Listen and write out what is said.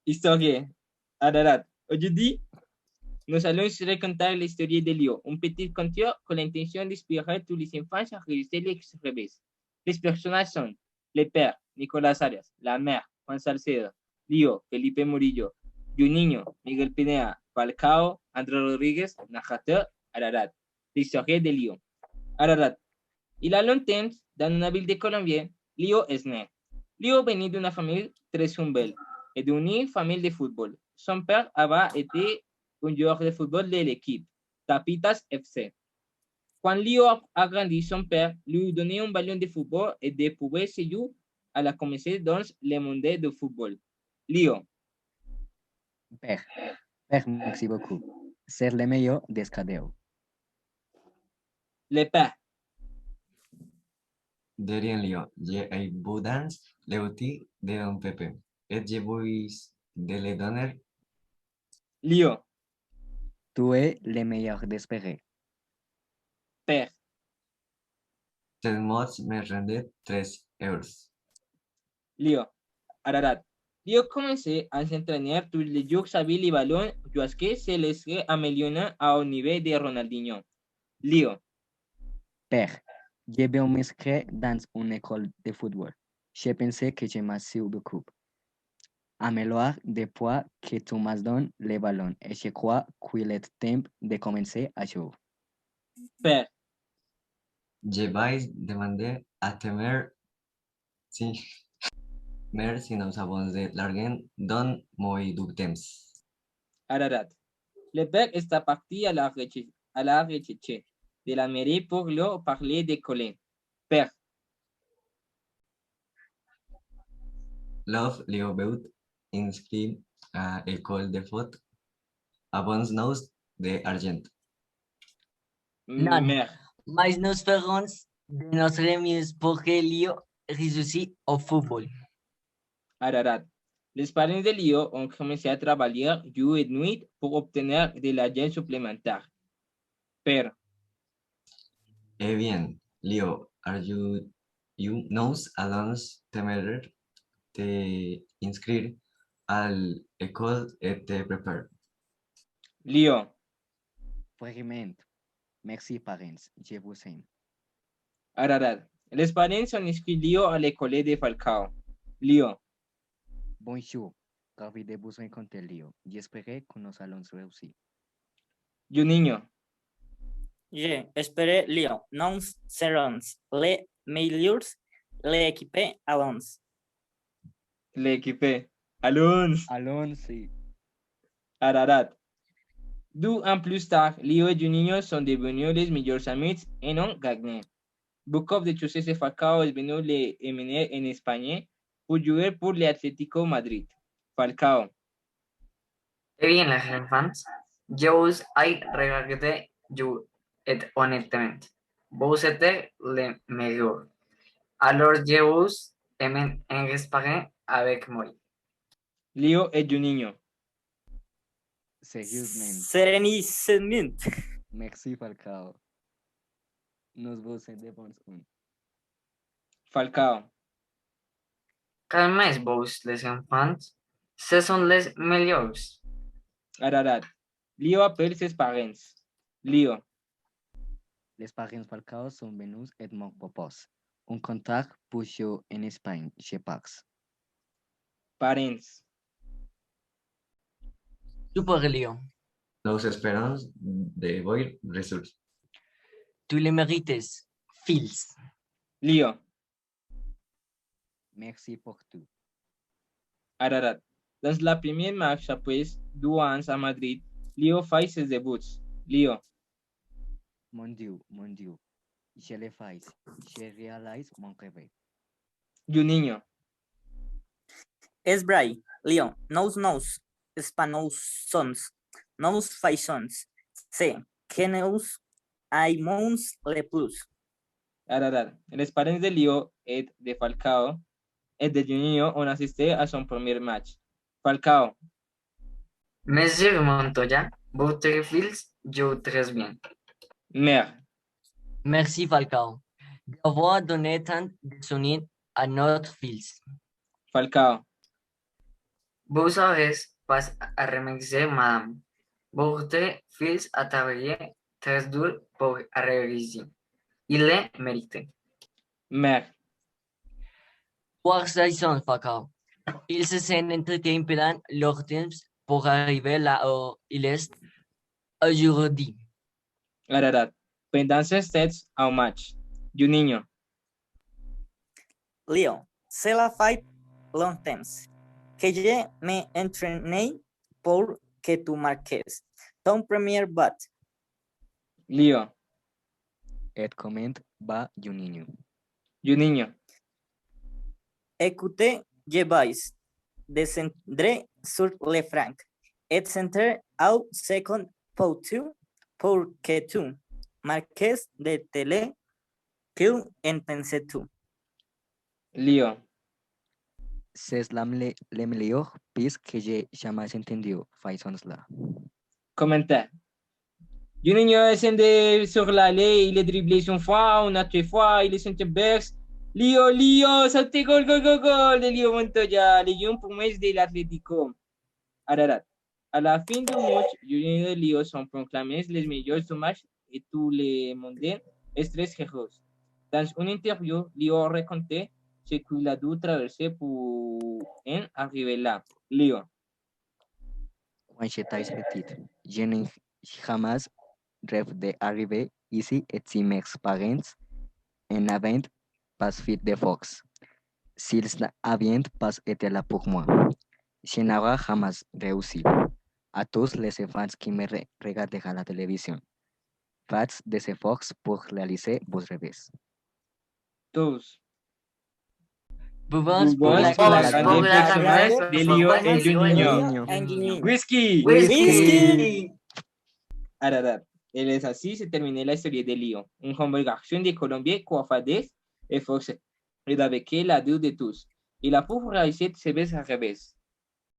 Historia. Ararat. Aujourd'hui, nous allons se raconter l'histoire de Lio, un petit conte con la intención de inspirer tous les enfants à réussir les revés. Les personnages sont le père, Nicolás Arias, la mère, Juan Salcedo, Lio, Felipe Murillo, Juninho, Miguel Pineda, Falcao, André Rodríguez, narrateur, Ararat. L'histoire de Lio. Ararat. Il a longtemps, dans una ville de Colombie, Lio est né. Lio venait d'une famille très humble et d'une famille de football. Son père avait été un joueur de football de l'équipe, Tapitas FC. Quand Lio a grandi, son père lui donnait un ballon de football et de pouvoir se jouer à la commencer dans le monde du football. Lio. Père, Père, merci beaucoup. C'est le meilleur des cadeaux. Le père. Derien Lio, je ai boudans leuti de don Pepe, et je vuis de le donner Lio. Tu es le meilleur d'espérer. Père. tel mots me rendet 3 euros. Lio. Ararat. Lio commençait à s'entraîner tous les jours avec le ballon jusqu'à se laisser améliorer au niveau de Ronaldinho. Lio. Père, je vais m'inscrire dans une école de football. Je pensais que je m'assure beaucoup. Améliorer depuis que tu m'as donné le ballon et je crois qu'il est temps de commencer à jouer. Père. Je vais demander à ta mère si, mère, si nous avons de l'argent dans moi du temps. Ararat. Le père est parti à la recherche de la mairie pour leur parler de Colin. Père. Love Leo veut inscrit à école de foot abans nous de argent. Non. Mère. Mas nos ferons de notre mieux pour que Lio réussisse au football. Ararat. Les parents de Lio ont commencé à travailler jour et nuit pour obtenir de l'argent supplémentaire. Père. Eh bien, Leo, are you knows allons temer te inscrire à l'école et te prépare. Lio. Vraiment. Merci, parents. Je vous aime. Ararat. Les parents ont inscrit Lio à l'école de Falcao. Lio. Bonjour. Ravi de vous rencontrer, Lio. J'espère que nous allons réussir. Juninho. Je espère Lio, nous serons les meilleurs l'équipe allons. L'équipe. Allons. Allons, sí. Ararat. 2 ans plus tard, Lio et Juninho sont devenus les meilleurs amis et ont gagné. Beaucoup de choses se Falcao est venu les emmener en Espagne pour jouer pour l'Atlético Madrid. Falcao. Eh bien, les enfants, je vous ai regardé you et honnêtement. Vous êtes le meilleur. Alors je vous aime en Espagne avec moi. Lio et Juninho. Sérieusement. Sereníssimamente. Merci, Falcao. Nous vous devons un. Falcao. Calmez-vous, les enfants. Ce sont les meilleurs. Ararat. Lio appelle ses parents. Lio. Les parents Falcao sont venus et m'ont proposé un contact pour jouer en Espagne, je pense. Parents. Super Lio. Nous espérons de voir résultats. Tu le mérites, Fils. Lio. Merci pour tout. Ararat. Dans la première match après 2 ans à Madrid, Lio fait ses débuts. Lio. Mon Dieu, je le fais. Je réalise mon rêve. Juninho. Es Bray, Lio, nous, Spanos sons, nous faisons, se, que nous aimons le plus. Ararat. Les parents de Lio et de Falcao et de Juninho ont assisté à son premier match. Falcao. Monsieur Montoya, votre fils joue très bien. Mère. Merci, Falcao, d'avoir donné tant de soutien à notre fils. Falcao. Vous savez pas à remixer, madame. Votre fils a travaillé très dur pour réussir. Il le mérite. Mère. Voir ça, ils sont fakao. Ils se sont entretenus pendant leur temps pour arriver là où il est aujourd'hui. Ararat. Pendant ces sets au match. Juninho. Leo, c'est la fait longtemps que je m'entraîne pour que tu marques ton premier but. Leo. Et comment va Juninho? Juninho. Écoutez, je vais descendre sur le franc et centre au second poteau pour que tu marques de télé que intense tu. Leo. C'est la meilleure piste que j'ai jamais entendu. Faisons-la. Commentaire. Juninho descende sur l'allée, il est dribblé une fois, une autre fois, il est centre-box. Leo, saute gol de Leo Montoya, Legión Promesse de l'Atlético. Ararat. À la fin du match, Juninho et Leo sont proclamés les meilleurs du match et tous les mondains est héros. Dans une interview, Leo racontait ce qu'il a dû traverser pour en arriver là. Leo. Quand j'étais petit, je n'ai jamais rêvé d'arriver ici et si mes parents n'avaient pas fait de Fox. S'ils n'avaient pas été là pour moi, je n'aurais jamais réussi. A tous les fans qui me regardent à la télévision, faites des efforts pour réaliser vos rêves. Tous. Bubons Pour la grande personnage de Leo et Juninho. Whisky. Whisky. Ararat. Et es así se terminó la historia de Leo, un humble garçon de Colombie coiffé et forcé, et avec la deux de tous. Il a pour réussir ses rêves.